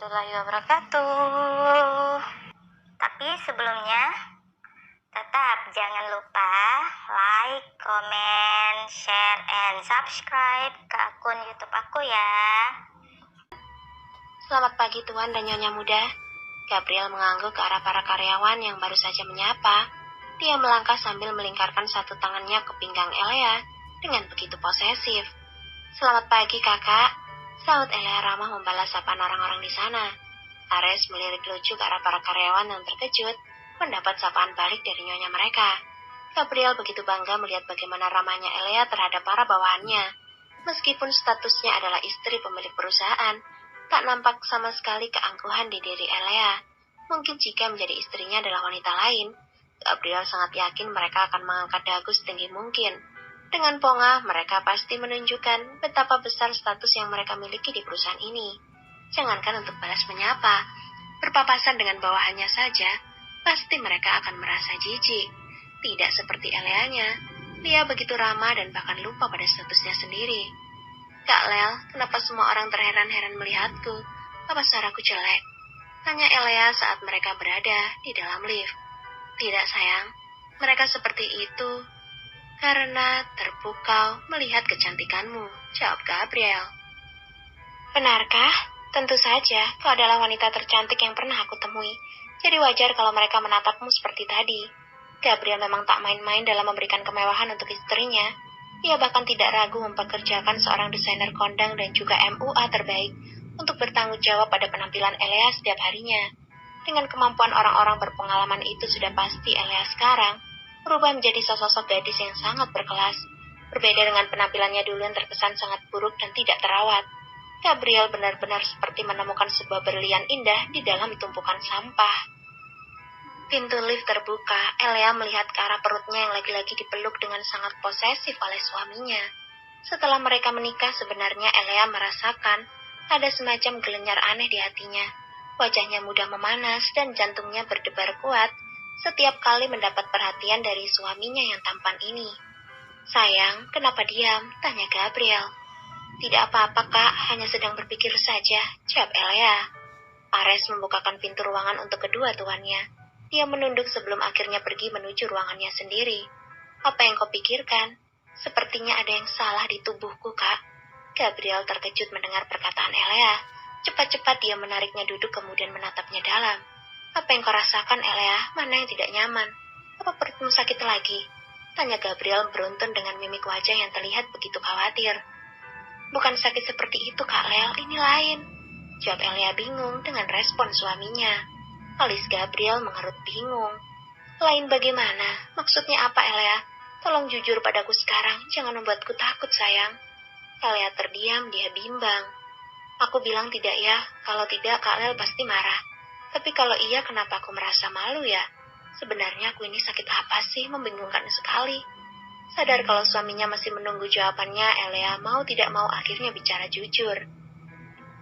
warahmatullahi wabarakatuh. Tapi sebelumnya, tetap jangan lupa like, comment, share, and subscribe ke akun YouTube aku ya. Selamat pagi Tuan dan Nyonya muda. Gabriel mengangguk ke arah para karyawan yang baru saja menyapa. Dia melangkah sambil melingkarkan satu tangannya ke pinggang Elea dengan begitu posesif. Selamat pagi kakak. Saut Elea ramah membalas sapaan orang-orang di sana. Ares melirik lucu ke arah para karyawan yang terkejut mendapat sapaan balik dari nyonya mereka. Gabriel begitu bangga melihat bagaimana ramahnya Elea terhadap para bawahannya. Meskipun statusnya adalah istri pemilik perusahaan, tak nampak sama sekali keangkuhan di diri Elea. Mungkin jika menjadi istrinya adalah wanita lain, Gabriel sangat yakin mereka akan mengangkat dagu setinggi mungkin. Dengan pongah, mereka pasti menunjukkan betapa besar status yang mereka miliki di perusahaan ini. Jangankan untuk balas menyapa, berpapasan dengan bawahannya saja, pasti mereka akan merasa jijik. Tidak seperti Eleanya, dia begitu ramah dan bahkan lupa pada statusnya sendiri. Kak Lel, kenapa semua orang terheran-heran melihatku? Apa suaraku jelek? Tanya Elea saat mereka berada di dalam lift. Tidak sayang, mereka seperti itu karena terpukau melihat kecantikanmu, jawab Gabriel. Benarkah? Tentu saja, kau adalah wanita tercantik yang pernah aku temui. Jadi wajar kalau mereka menatapmu seperti tadi. Gabriel memang tak main-main dalam memberikan kemewahan untuk istrinya. Ia bahkan tidak ragu mempekerjakan seorang desainer kondang dan juga MUA terbaik untuk bertanggung jawab pada penampilan Elea setiap harinya. Dengan kemampuan orang-orang berpengalaman itu sudah pasti Elea sekarang berubah menjadi sosok gadis yang sangat berkelas. Berbeda dengan penampilannya dulu yang terkesan sangat buruk dan tidak terawat. Gabriel benar-benar seperti menemukan sebuah berlian indah di dalam tumpukan sampah. Pintu lift terbuka, Elea melihat ke arah perutnya yang lagi-lagi dipeluk dengan sangat posesif oleh suaminya. Setelah mereka menikah, sebenarnya Elea merasakan ada semacam gelenyar aneh di hatinya. Wajahnya mudah memanas dan jantungnya berdebar kuat setiap kali mendapat perhatian dari suaminya yang tampan ini. Sayang, kenapa diam? Tanya Gabriel. Tidak apa-apa kak, hanya sedang berpikir saja, jawab Elea. Ares membukakan pintu ruangan untuk kedua tuannya. Dia menunduk sebelum akhirnya pergi menuju ruangannya sendiri. Apa yang kau pikirkan? Sepertinya ada yang salah di tubuhku kak. Gabriel terkejut mendengar perkataan Elea. Cepat-cepat dia menariknya duduk kemudian menatapnya dalam. Apa yang kau rasakan, Elea? Mana yang tidak nyaman? Apa perutmu sakit lagi? Tanya Gabriel beruntun dengan mimik wajah yang terlihat begitu khawatir. Bukan sakit seperti itu, Kak Lel. Ini lain. Jawab Elea bingung dengan respon suaminya. Alis Gabriel mengerut bingung. Lain bagaimana? Maksudnya apa, Elea? Tolong jujur padaku sekarang. Jangan membuatku takut, sayang. Elea terdiam, dia bimbang. Aku bilang tidak ya. Kalau tidak, Kak Lel pasti marah. Tapi kalau iya, kenapa aku merasa malu ya? Sebenarnya aku ini sakit apa sih? Membingungkan sekali. Sadar kalau suaminya masih menunggu jawabannya, Elea mau tidak mau akhirnya bicara jujur.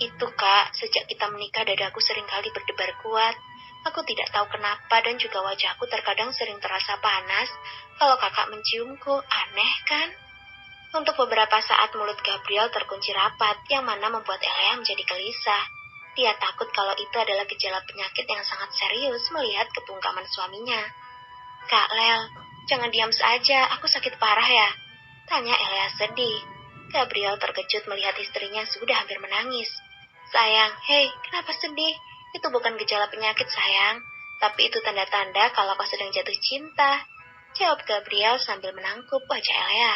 Itu kak, sejak kita menikah dadaku seringkali berdebar kuat. Aku tidak tahu kenapa dan juga wajahku terkadang sering terasa panas kalau kakak menciumku. Aneh kan? Untuk beberapa saat mulut Gabriel terkunci rapat, yang mana membuat Elea menjadi gelisah. Dia takut kalau itu adalah gejala penyakit yang sangat serius melihat kebungkaman suaminya. Kak Lel, jangan diam saja, aku sakit parah ya? Tanya Elea sedih. Gabriel terkejut melihat istrinya sudah hampir menangis. Sayang, hei, kenapa sedih? Itu bukan gejala penyakit sayang, tapi itu tanda-tanda kalau kau sedang jatuh cinta. Jawab Gabriel sambil menangkup wajah Elea.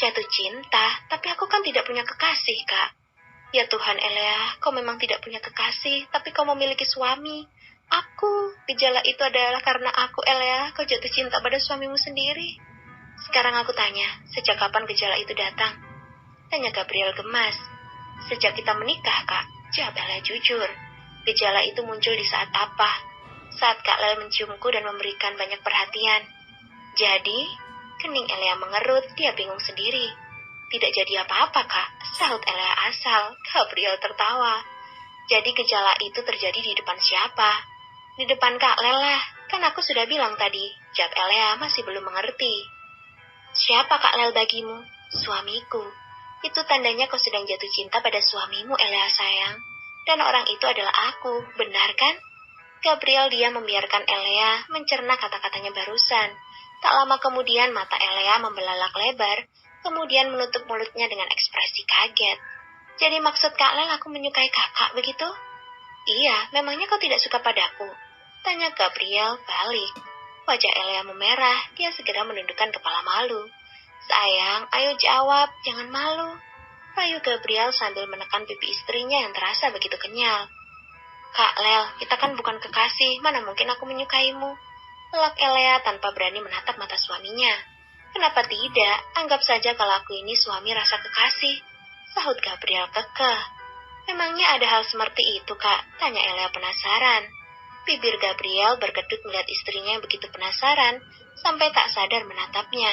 Jatuh cinta? Tapi aku kan tidak punya kekasih, Kak. Ya Tuhan, Elea, kau memang tidak punya kekasih, tapi kau memiliki suami. Aku, gejala itu adalah karena aku, Elea, kau jatuh cinta pada suamimu sendiri. Sekarang aku tanya, sejak kapan gejala itu datang? Tanya Gabriel gemas. Sejak kita menikah, Kak, jawab Elea jujur. Gejala itu muncul di saat apa? Saat Kak Lel menciumku dan memberikan banyak perhatian. Jadi, kening Elea mengerut, dia bingung sendiri. Tidak jadi apa-apa, Kak, sahut Elea asal. Gabriel tertawa. Jadi gejala itu terjadi di depan siapa? Di depan Kak Lel lah, kan aku sudah bilang tadi, jawab Elea masih belum mengerti. Siapa Kak Lel bagimu? Suamiku. Itu tandanya kau sedang jatuh cinta pada suamimu, Elea sayang. Dan orang itu adalah aku, benar kan? Gabriel diam membiarkan Elea mencerna kata-katanya barusan. Tak lama kemudian mata Elea membelalak lebar, kemudian menutup mulutnya dengan ekspresi kaget. Jadi maksud Kak Lel aku menyukai kakak begitu? Iya, memangnya kau tidak suka padaku? Tanya Gabriel balik. Wajah Elea memerah, dia segera menundukkan kepala malu. Sayang, ayo jawab, jangan malu. Rayu Gabriel sambil menekan pipi istrinya yang terasa begitu kenyal. Kak Lel, kita kan bukan kekasih, mana mungkin aku menyukaimu? Lelak Elea tanpa berani menatap mata suaminya. Kenapa tidak? Anggap saja kalau aku ini suami rasa kekasih. Sahut Gabriel kekeh. Memangnya ada hal seperti itu, Kak? Tanya Elea penasaran. Bibir Gabriel berkedut melihat istrinya yang begitu penasaran, sampai tak sadar menatapnya.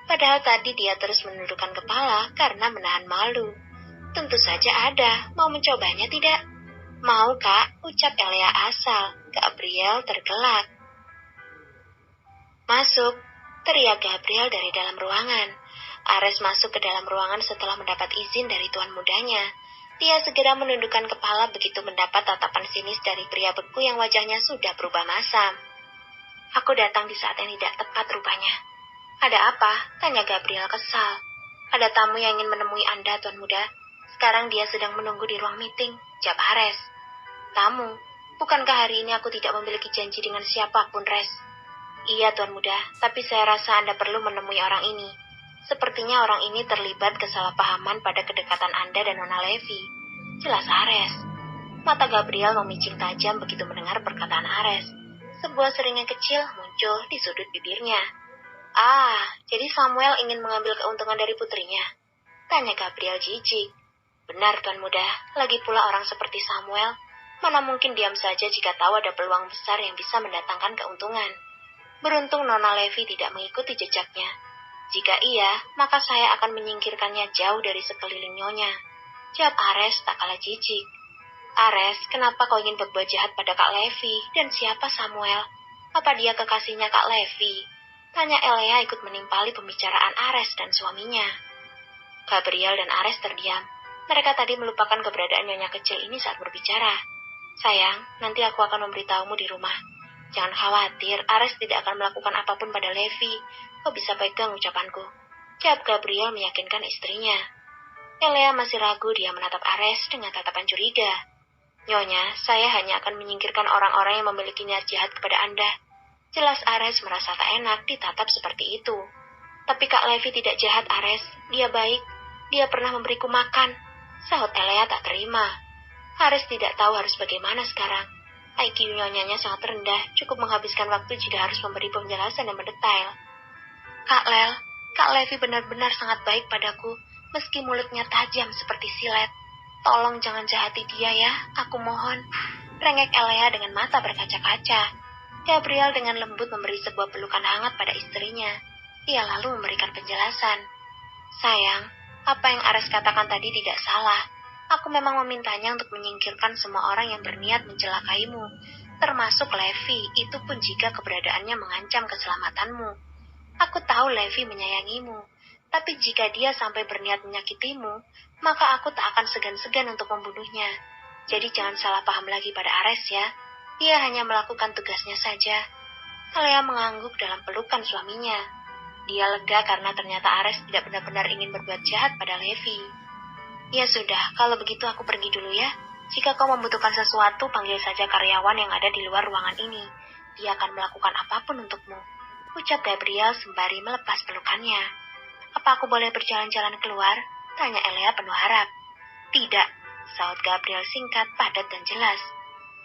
Padahal tadi dia terus menundukkan kepala karena menahan malu. Tentu saja ada, mau mencobanya tidak? Mau, Kak, ucap Elea asal. Gabriel tergelak. Masuk, teriak Gabriel dari dalam ruangan. Ares masuk ke dalam ruangan setelah mendapat izin dari tuan mudanya. Dia segera menundukkan kepala begitu mendapat tatapan sinis dari pria beku yang wajahnya sudah berubah masam. Aku datang di saat yang tidak tepat rupanya. Ada apa? Tanya Gabriel kesal. Ada tamu yang ingin menemui Anda, Tuan Muda. Sekarang dia sedang menunggu di ruang meeting, jawab Ares. Tamu? Bukankah hari ini aku tidak memiliki janji dengan siapapun, Res? Iya, Tuan Muda, tapi saya rasa Anda perlu menemui orang ini. Sepertinya orang ini terlibat kesalahpahaman pada kedekatan Anda dan Nona Levi. Jelas Ares. Mata Gabriel memicing tajam begitu mendengar perkataan Ares. Sebuah seringai kecil muncul di sudut bibirnya. Ah, jadi Samuel ingin mengambil keuntungan dari putrinya? Tanya Gabriel jijik. Benar, Tuan Muda. Lagi pula orang seperti Samuel, mana mungkin diam saja jika tahu ada peluang besar yang bisa mendatangkan keuntungan. Beruntung Nona Levi tidak mengikuti jejaknya. Jika iya, maka saya akan menyingkirkannya jauh dari sekeliling nyonya. Jawab Ares tak kalah jijik. Ares, kenapa kau ingin berbuat jahat pada Kak Levi? Dan siapa Samuel? Apa dia kekasihnya Kak Levi? Tanya Elea ikut menimpali pembicaraan Ares dan suaminya. Gabriel dan Ares terdiam. Mereka tadi melupakan keberadaan nyonya kecil ini saat berbicara. Sayang, nanti aku akan memberitahumu di rumah. Jangan khawatir, Ares tidak akan melakukan apapun pada Levi. Kau bisa pegang ucapanku. Jawab Gabriel meyakinkan istrinya. Elea masih ragu, dia menatap Ares dengan tatapan curiga. Nyonya, saya hanya akan menyingkirkan orang-orang yang memiliki niat jahat kepada Anda. Jelas Ares merasa tak enak ditatap seperti itu. Tapi Kak Levi tidak jahat, Ares. Dia baik. Dia pernah memberiku makan. Sahut Elea tak terima. Ares tidak tahu harus bagaimana sekarang. IQ nyonyanya sangat rendah, cukup menghabiskan waktu jika harus memberi penjelasan yang mendetail. Kak Lel, Kak Levi benar-benar sangat baik padaku, meski mulutnya tajam seperti silet. Tolong jangan jahati dia ya, aku mohon. Rengek Elea dengan mata berkaca-kaca. Gabriel dengan lembut memberi sebuah pelukan hangat pada istrinya. Dia lalu memberikan penjelasan. Sayang, apa yang Ares katakan tadi tidak salah. Aku memang memintanya untuk menyingkirkan semua orang yang berniat mencelakaimu, termasuk Levi, itu pun jika keberadaannya mengancam keselamatanmu. Aku tahu Levi menyayangimu, tapi jika dia sampai berniat menyakitimu, maka aku tak akan segan-segan untuk membunuhnya. Jadi jangan salah paham lagi pada Ares ya. Dia hanya melakukan tugasnya saja. Elea mengangguk dalam pelukan suaminya. Dia lega karena ternyata Ares tidak benar-benar ingin berbuat jahat pada Levi. Ya sudah, kalau begitu aku pergi dulu ya. Jika kau membutuhkan sesuatu, panggil saja karyawan yang ada di luar ruangan ini. Dia akan melakukan apapun untukmu. Ucap Gabriel sembari melepas pelukannya. Apa aku boleh berjalan-jalan keluar? Tanya Elea penuh harap. Tidak, sahut Gabriel singkat, padat dan jelas.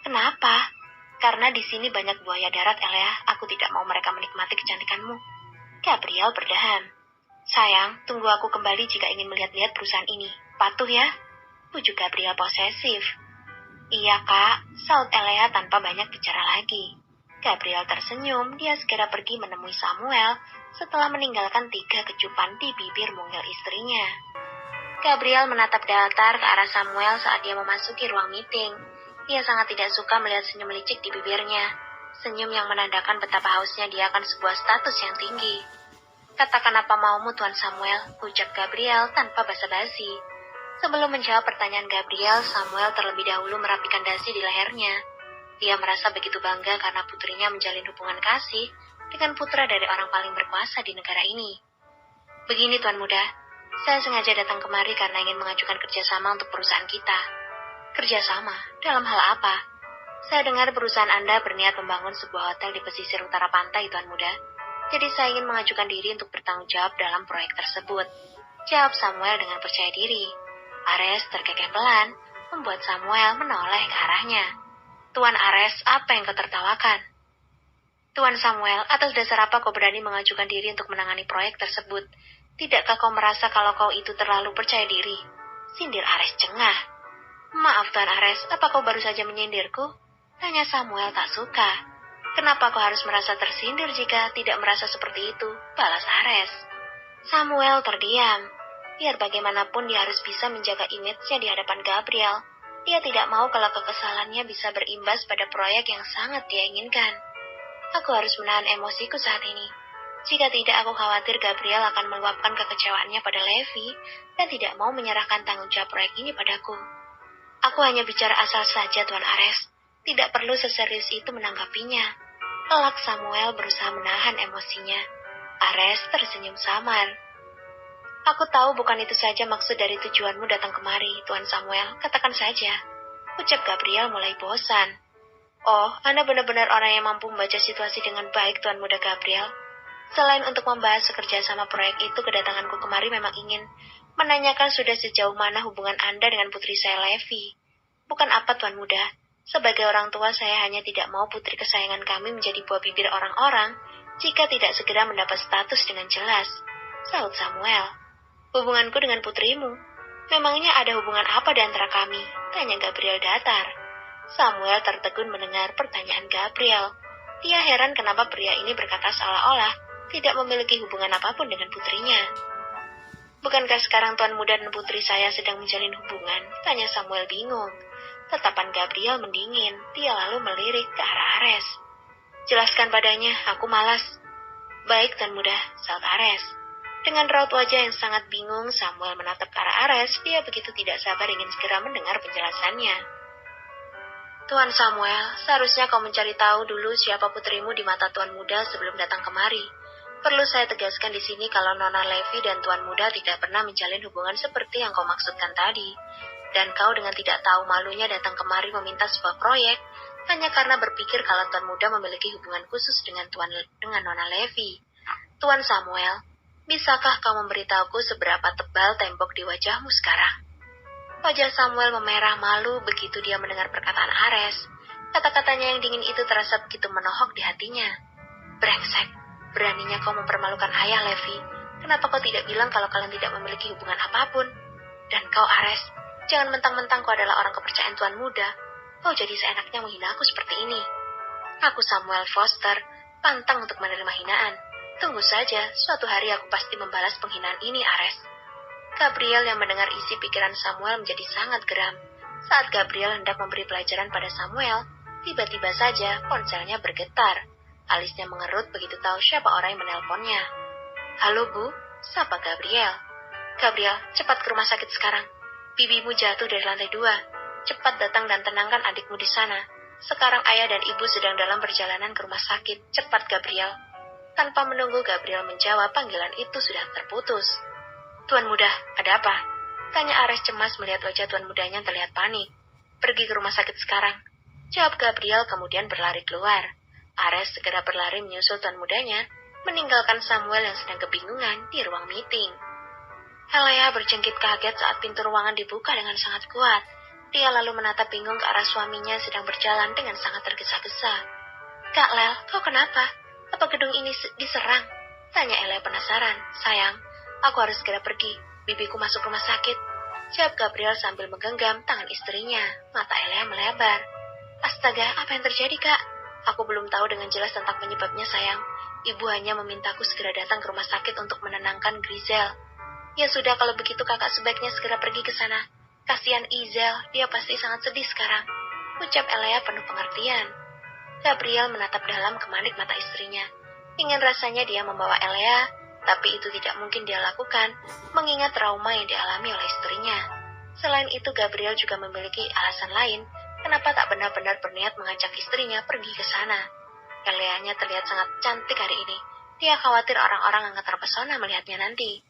Kenapa? Karena di sini banyak buaya darat, Elea. Aku tidak mau mereka menikmati kecantikanmu. Gabriel berdaham. Sayang, tunggu aku kembali jika ingin melihat-lihat perusahaan ini. Patuh ya? Pujuk Gabriel posesif. Iya kak, sahut Elea tanpa banyak bicara lagi. Gabriel tersenyum, dia segera pergi menemui Samuel setelah meninggalkan 3 kecupan di bibir mungil istrinya. Gabriel menatap datar ke arah Samuel saat dia memasuki ruang meeting. Dia sangat tidak suka melihat senyum licik di bibirnya. Senyum yang menandakan betapa hausnya dia akan sebuah status yang tinggi. Katakan apa maumu Tuan Samuel, ucap Gabriel tanpa basa-basi. Sebelum menjawab pertanyaan Gabriel, Samuel terlebih dahulu merapikan dasi di lehernya. Dia merasa begitu bangga karena putrinya menjalin hubungan kasih dengan putra dari orang paling berkuasa di negara ini. Begini Tuan Muda, saya sengaja datang kemari karena ingin mengajukan kerjasama untuk perusahaan kita. Kerjasama? Dalam hal apa? Saya dengar perusahaan Anda berniat membangun sebuah hotel di pesisir utara pantai, Tuan Muda. Jadi saya ingin mengajukan diri untuk bertanggung jawab dalam proyek tersebut. Jawab Samuel dengan percaya diri. Ares terkekeh pelan, membuat Samuel menoleh ke arahnya. Tuan Ares, apa yang kau tertawakan? Tuan Samuel, atas dasar apa kau berani mengajukan diri untuk menangani proyek tersebut? Tidakkah kau merasa kalau kau itu terlalu percaya diri? Sindir Ares cengah. Maaf Tuan Ares, apa kau baru saja menyindirku? Tanya Samuel tak suka. Kenapa kau harus merasa tersindir jika tidak merasa seperti itu? Balas Ares. Samuel terdiam. Biar bagaimanapun dia harus bisa menjaga image-nya di hadapan Gabriel. Dia tidak mau kalau kekesalannya bisa berimbas pada proyek yang sangat dia inginkan. Aku harus menahan emosiku saat ini. Jika tidak, aku khawatir Gabriel akan meluapkan kekecewaannya pada Levi dan tidak mau menyerahkan tanggung jawab proyek ini padaku. Aku hanya bicara asal saja, Tuan Ares. Tidak perlu seserius itu menanggapinya. Kelak Samuel berusaha menahan emosinya. Ares tersenyum samar. Aku tahu bukan itu saja maksud dari tujuanmu datang kemari, Tuan Samuel. Katakan saja. Ucap Gabriel mulai bosan. Oh, Anda benar-benar orang yang mampu membaca situasi dengan baik, Tuan Muda Gabriel. Selain untuk membahas kerja sama proyek itu, kedatanganku kemari memang ingin menanyakan sudah sejauh mana hubungan Anda dengan putri saya Levi. Bukan apa, Tuan Muda. Sebagai orang tua, saya hanya tidak mau putri kesayangan kami menjadi buah bibir orang-orang jika tidak segera mendapat status dengan jelas. Sahut Samuel. Hubunganku dengan putrimu? Memangnya ada hubungan apa di antara kami? Tanya Gabriel datar. Samuel tertegun mendengar pertanyaan Gabriel. Dia heran kenapa pria ini berkata seolah-olah tidak memiliki hubungan apapun dengan putrinya. Bukankah sekarang Tuan Muda dan putri saya sedang menjalin hubungan? Tanya Samuel bingung. Tatapan Gabriel mendingin, dia lalu melirik ke arah Ares. Jelaskan padanya, aku malas. Baik Tuan Muda, sahut Ares. Dengan raut wajah yang sangat bingung, Samuel menatap ke arah Ares, dia begitu tidak sabar ingin segera mendengar penjelasannya. Tuan Samuel, seharusnya kau mencari tahu dulu siapa putrimu di mata Tuan Muda sebelum datang kemari. Perlu saya tegaskan di sini kalau Nona Levi dan Tuan Muda tidak pernah menjalin hubungan seperti yang kau maksudkan tadi. Dan kau dengan tidak tahu malunya datang kemari meminta sebuah proyek hanya karena berpikir kalau Tuan Muda memiliki hubungan khusus dengan Nona Levi. Tuan Samuel, bisakah kau memberitahuku seberapa tebal tembok di wajahmu sekarang? Wajah Samuel memerah malu begitu dia mendengar perkataan Ares. Kata-katanya yang dingin itu terasa begitu menohok di hatinya. Brengsek, beraninya kau mempermalukan ayah Levi. Kenapa kau tidak bilang kalau kalian tidak memiliki hubungan apapun? Dan kau Ares, jangan mentang-mentang kau adalah orang kepercayaan Tuan Muda. Kau jadi seenaknya menghina aku seperti ini. Aku Samuel Foster, pantang untuk menerima hinaan. Tunggu saja, suatu hari aku pasti membalas penghinaan ini, Ares. Gabriel yang mendengar isi pikiran Samuel menjadi sangat geram. Saat Gabriel hendak memberi pelajaran pada Samuel, tiba-tiba saja ponselnya bergetar. Alisnya mengerut begitu tahu siapa orang yang menelponnya. Halo Bu, sapa Gabriel. Gabriel, cepat ke rumah sakit sekarang. Bibimu jatuh dari lantai 2. Cepat datang dan tenangkan adikmu di sana. Sekarang ayah dan ibu sedang dalam perjalanan ke rumah sakit. Cepat Gabriel. Tanpa menunggu Gabriel menjawab, panggilan itu sudah terputus. Tuan Muda, ada apa? Tanya Ares cemas melihat wajah Tuan Mudanya terlihat panik. Pergi ke rumah sakit sekarang. Jawab Gabriel kemudian berlari keluar. Ares segera berlari menyusul Tuan Mudanya, meninggalkan Samuel yang sedang kebingungan di ruang meeting. Helea berjengkit kaget saat pintu ruangan dibuka dengan sangat kuat. Dia lalu menatap bingung ke arah suaminya sedang berjalan dengan sangat tergesa-gesa. Kak Lel, kau kenapa? Apa gedung ini diserang? Tanya Elea penasaran. Sayang, aku harus segera pergi. Bibiku masuk rumah sakit. Jawab Gabriel sambil menggenggam tangan istrinya. Mata Elea melebar. Astaga, apa yang terjadi, Kak? Aku belum tahu dengan jelas tentang penyebabnya, sayang. Ibu hanya memintaku segera datang ke rumah sakit untuk menenangkan Grizel. Ya sudah, kalau begitu kakak sebaiknya segera pergi ke sana. Kasihan Izel, dia pasti sangat sedih sekarang. Ucap Elea penuh pengertian. Gabriel menatap dalam ke manik mata istrinya. Ingin rasanya dia membawa Elea, tapi itu tidak mungkin dia lakukan, mengingat trauma yang dialami oleh istrinya. Selain itu, Gabriel juga memiliki alasan lain kenapa tak benar-benar berniat mengajak istrinya pergi ke sana. Eleanya terlihat sangat cantik hari ini. Dia khawatir orang-orang akan terpesona melihatnya nanti.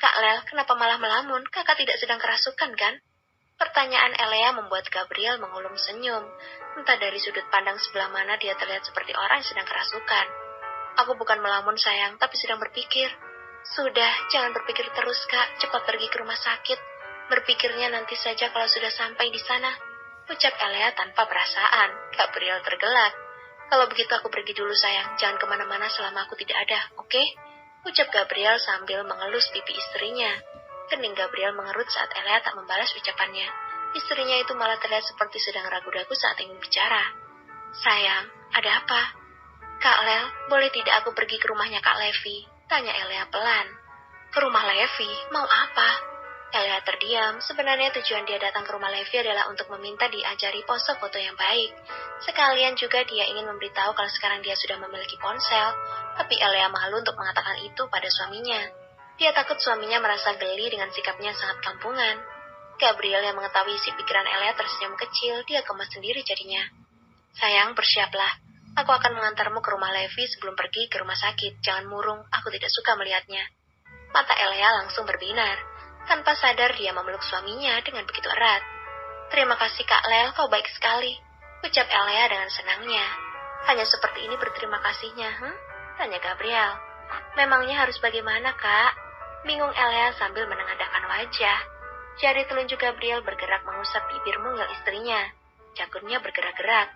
Kak Lel, kenapa malah melamun? Kakak tidak sedang kerasukan, kan? Pertanyaan Elea membuat Gabriel mengulum senyum. Entah dari sudut pandang sebelah mana dia terlihat seperti orang yang sedang kerasukan. Aku bukan melamun sayang, tapi sedang berpikir. Sudah, jangan berpikir terus kak, cepat pergi ke rumah sakit. Berpikirnya nanti saja kalau sudah sampai di sana. Ucap Elea tanpa perasaan. Gabriel tergelak. Kalau begitu aku pergi dulu sayang, jangan kemana-mana selama aku tidak ada, oke? Ucap Gabriel sambil mengelus pipi istrinya. Kening Gabriel mengerut saat Elea tak membalas ucapannya. Istrinya itu malah terlihat seperti sedang ragu-ragu saat ingin bicara. Sayang, ada apa? Kak Lel, boleh tidak aku pergi ke rumahnya Kak Levi? Tanya Elea pelan. Ke rumah Levi? Mau apa? Elea terdiam. Sebenarnya tujuan dia datang ke rumah Levi adalah untuk meminta diajari pose foto yang baik. Sekalian juga dia ingin memberitahu kalau sekarang dia sudah memiliki ponsel. Tapi Elea malu untuk mengatakan itu pada suaminya. Dia takut suaminya merasa geli dengan sikapnya yang sangat kampungan. Gabriel yang mengetahui isi pikiran Elea tersenyum kecil, dia gemas sendiri jadinya. Sayang, bersiaplah. Aku akan mengantarmu ke rumah Levi sebelum pergi ke rumah sakit. Jangan murung, aku tidak suka melihatnya. Mata Elea langsung berbinar. Tanpa sadar dia memeluk suaminya dengan begitu erat. Terima kasih Kak Lel, kau baik sekali. Ucap Elea dengan senangnya. Hanya seperti ini berterima kasihnya, Tanya Gabriel. Memangnya harus bagaimana, Kak? Bingung Elea sambil menengadahkan wajah. Jari telunjuk Gabriel bergerak mengusap bibir mungil istrinya. Jagungnya bergerak-gerak.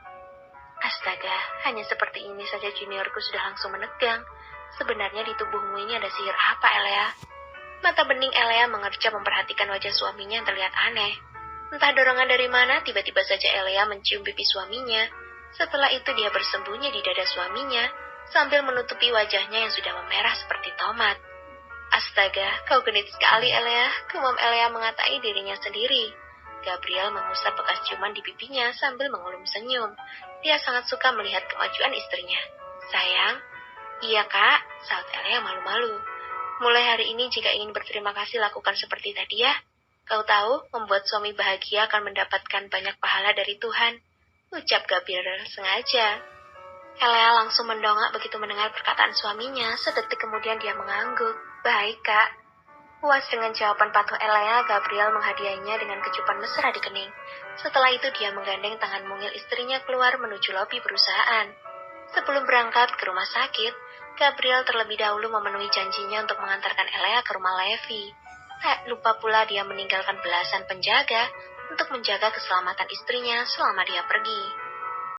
Astaga, hanya seperti ini saja juniorku sudah langsung menegang. Sebenarnya di tubuhmu ini ada sihir apa, Elea? Mata bening Elea mengerja memperhatikan wajah suaminya yang terlihat aneh. Entah dorongan dari mana, tiba-tiba saja Elea mencium pipi suaminya. Setelah itu dia bersembunyi di dada suaminya, sambil menutupi wajahnya yang sudah memerah seperti tomat. Astaga, kau genit sekali, Elea. Gumam Elea mengatai dirinya sendiri. Gabriel mengusap bekas ciuman di pipinya sambil mengulum senyum. Dia sangat suka melihat kemajuan istrinya. Sayang, iya kak, saut Elea malu-malu. Mulai hari ini jika ingin berterima kasih lakukan seperti tadi ya. Kau tahu, membuat suami bahagia akan mendapatkan banyak pahala dari Tuhan. Ucap Gabriel sengaja. Elea langsung mendongak begitu mendengar perkataan suaminya. Sedetik kemudian dia mengangguk. Baik kak. Puas dengan jawaban patuh Elea, Gabriel menghadiahnya dengan kecupan mesra di kening. Setelah itu dia menggandeng tangan mungil istrinya keluar menuju lobi perusahaan. Sebelum berangkat ke rumah sakit, Gabriel terlebih dahulu memenuhi janjinya untuk mengantarkan Elea ke rumah Levi. Tak lupa pula dia meninggalkan belasan penjaga untuk menjaga keselamatan istrinya selama dia pergi.